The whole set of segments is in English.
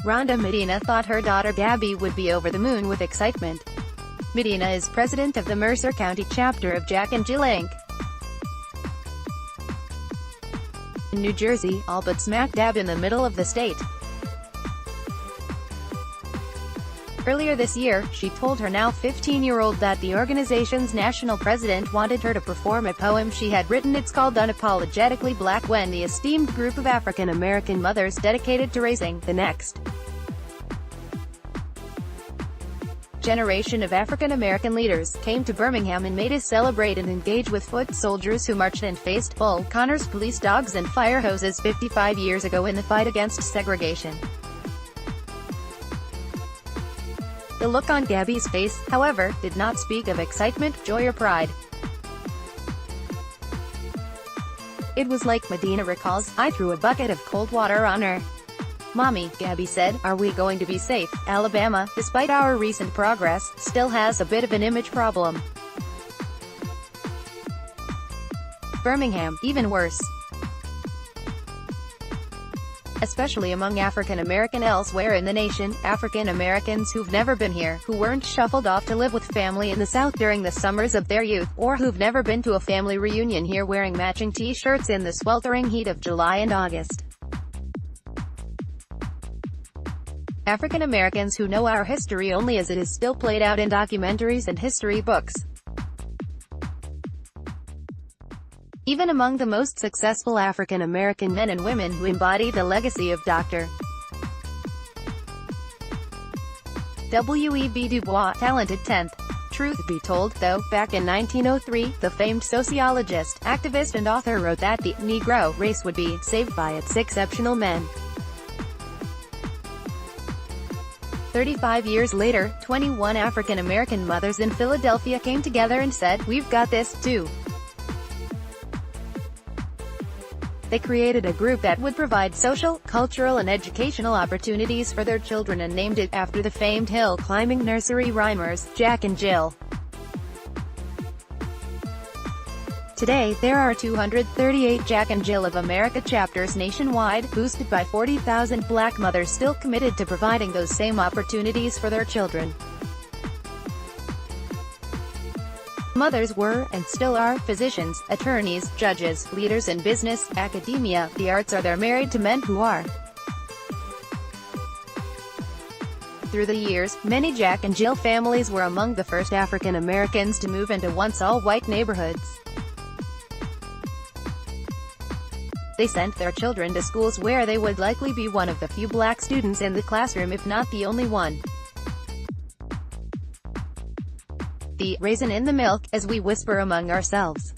Rhonda Medina thought her daughter Gabby would be over the moon with excitement. Medina is president of the Mercer County chapter of Jack and Jill Inc. in New Jersey, all but smack dab in the middle of the state. Earlier this year, she told her now 15-year-old that the organization's national president wanted her to perform a poem she had written. It's called Unapologetically Black, when the esteemed group of African-American mothers dedicated to raising the next generation of African-American leaders came to Birmingham in May to celebrate and engage with foot soldiers who marched and faced Bull Connors police dogs and fire hoses 55 years ago in the fight against segregation. The look on Gabby's face, however, did not speak of excitement, joy or pride. It was like Medina recalls, "I threw a bucket of cold water on her. Mommy," Gabby said, "are we going to be safe? Alabama, despite our recent progress, still has a bit of an image problem. Birmingham, even worse. Especially among African American elsewhere in the nation, African Americans who've never been here, who weren't shuffled off to live with family in the South during the summers of their youth, or who've never been to a family reunion here wearing matching t-shirts in the sweltering heat of July and August. African Americans who know our history only as it is still played out in documentaries and history books. Even among the most successful African American men and women who embody the legacy of Dr. W.E.B. Du Bois, talented 10th. Truth be told, though, back in 1903, the famed sociologist, activist and author wrote that the Negro race would be saved by its exceptional men. 35 years later, 21 African American mothers in Philadelphia came together and said, "We've got this, too." They created a group that would provide social, cultural and educational opportunities for their children and named it after the famed hill-climbing nursery rhymers, Jack and Jill. Today, there are 238 Jack and Jill of America chapters nationwide, boosted by 40,000 black mothers still committed to providing those same opportunities for their children. Mothers were, and still are, physicians, attorneys, judges, leaders in business, academia, the arts, or they're married to men who are. Through the years, many Jack and Jill families were among the first African Americans to move into once all-white neighborhoods. They sent their children to schools where they would likely be one of the few black students in the classroom, if not the only one. The raisin in the milk, as we whisper among ourselves.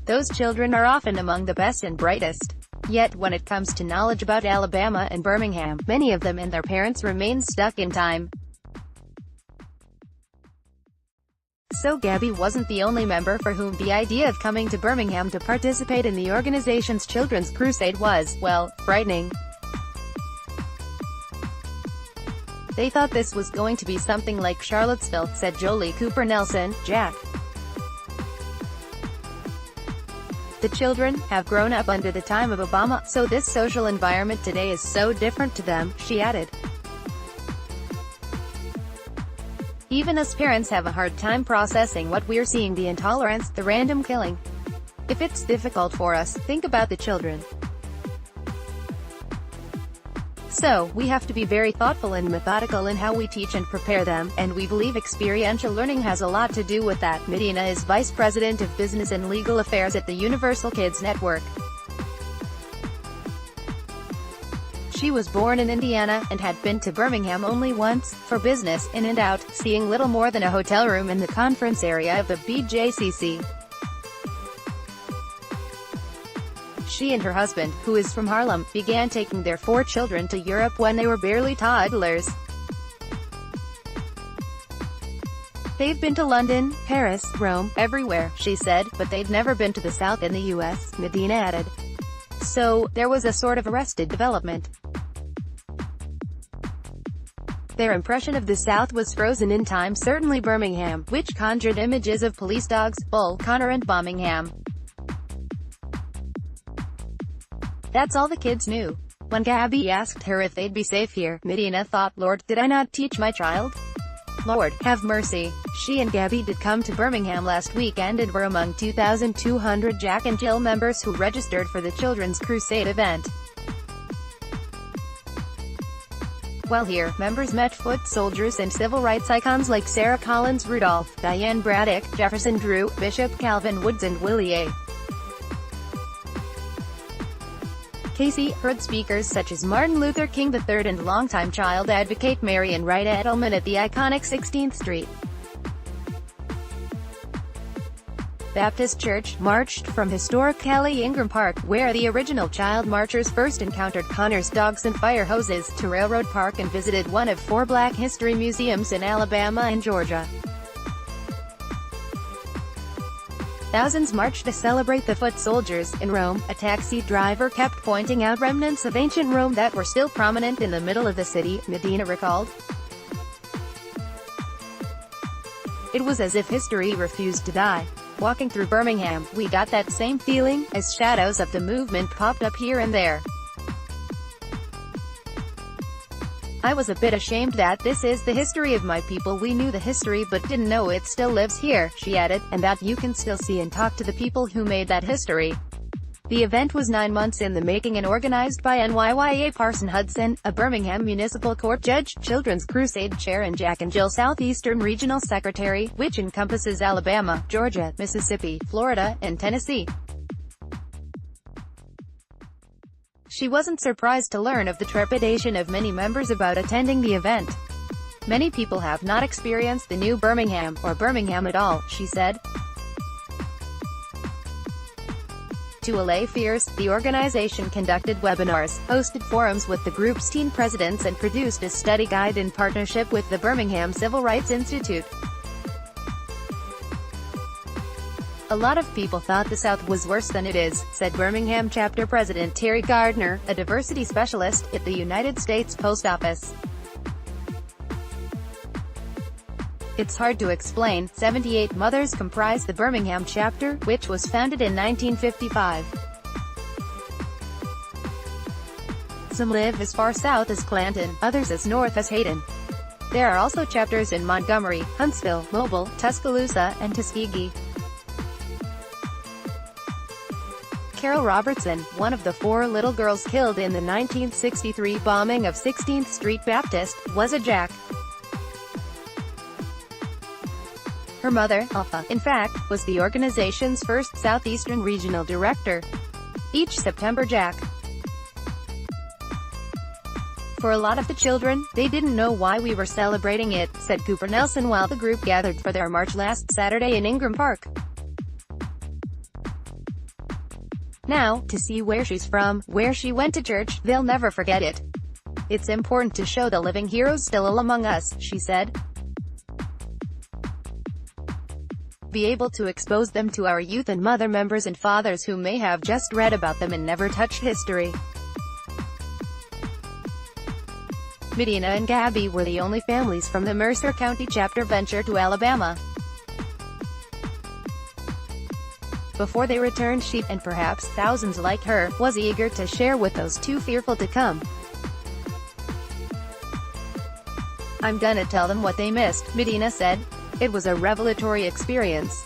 Those children are often among the best and brightest. Yet, when it comes to knowledge about Alabama and Birmingham, many of them and their parents remain stuck in time. So Gabby wasn't the only member for whom the idea of coming to Birmingham to participate in the organization's children's crusade was, well, frightening. They thought this was going to be something like Charlottesville, said Jolie Cooper Nelson, Jack. The children have grown up under the time of Obama, so this social environment today is so different to them, she added. Even us parents have a hard time processing what we're seeing, the intolerance, the random killing. If it's difficult for us, think about the children. So, we have to be very thoughtful and methodical in how we teach and prepare them, and we believe experiential learning has a lot to do with that. Medina is Vice President of Business and Legal Affairs at the Universal Kids Network. She was born in Indiana, and had been to Birmingham only once, for business, in and out, seeing little more than a hotel room in the conference area of the BJCC. She and her husband, who is from Harlem, began taking their 4 children to Europe when they were barely toddlers. They've been to London, Paris, Rome, everywhere, she said, but they'd never been to the South in the U.S., Medina added. So, there was a sort of arrested development. Their impression of the South was frozen in time, certainly Birmingham, which conjured images of police dogs, Bull Connor and Birmingham. That's all the kids knew. When Gabby asked her if they'd be safe here, Medina thought, "Lord, did I not teach my child? Lord, have mercy." She and Gabby did come to Birmingham last weekend and were among 2,200 Jack and Jill members who registered for the Children's Crusade event. While here, members met foot soldiers and civil rights icons like Sarah Collins Rudolph, Diane Braddock, Jefferson Drew, Bishop Calvin Woods and Willie A. Casey heard speakers such as Martin Luther King III and longtime child advocate Marian Wright Edelman at the iconic 16th Street Baptist Church, marched from historic Kelly Ingram Park, where the original child marchers first encountered Connor's dogs and fire hoses, to Railroad Park and visited one of 4 Black history museums in Alabama and Georgia. Thousands marched to celebrate the foot soldiers. In Rome, a taxi driver kept pointing out remnants of ancient Rome that were still prominent in the middle of the city, Medina recalled. It was as if history refused to die. Walking through Birmingham, we got that same feeling, as shadows of the movement popped up here and there. I was a bit ashamed that this is the history of my people. We knew the history but didn't know it still lives here, she added, and that you can still see and talk to the people who made that history. The event was 9 months in the making and organized by NYYA Parson Hudson, a Birmingham Municipal Court judge, Children's Crusade chair and Jack and Jill Southeastern Regional Secretary, which encompasses Alabama, Georgia, Mississippi, Florida, and Tennessee. She wasn't surprised to learn of the trepidation of many members about attending the event. Many people have not experienced the new Birmingham, or Birmingham at all, she said. To allay fears, the organization conducted webinars, hosted forums with the group's teen presidents and produced a study guide in partnership with the Birmingham Civil Rights Institute. A lot of people thought the South was worse than it is, said Birmingham chapter president Terry Gardner, a diversity specialist at the United States Post Office. It's hard to explain. 78 mothers comprise the Birmingham chapter, which was founded in 1955. Some live as far south as Clanton, others as north as Hayden. There are also chapters in Montgomery, Huntsville, Mobile, Tuscaloosa, and Tuskegee. Carol Robertson, one of the 4 little girls killed in the 1963 bombing of 16th Street Baptist, was a Jack. Her mother, Alpha, in fact, was the organization's first Southeastern Regional Director. Each September Jack. For a lot of the children, they didn't know why we were celebrating it, said Cooper Nelson while the group gathered for their march last Saturday in Ingram Park. Now, to see where she's from, where she went to church, they'll never forget it. It's important to show the living heroes still among us, she said. Be able to expose them to our youth and mother members and fathers who may have just read about them and never touched history. Medina and Gabby were the only families from the Mercer County chapter venture to Alabama. Before they returned, she, and perhaps thousands like her, was eager to share with those too fearful to come. I'm gonna tell them what they missed, Medina said. It was a revelatory experience.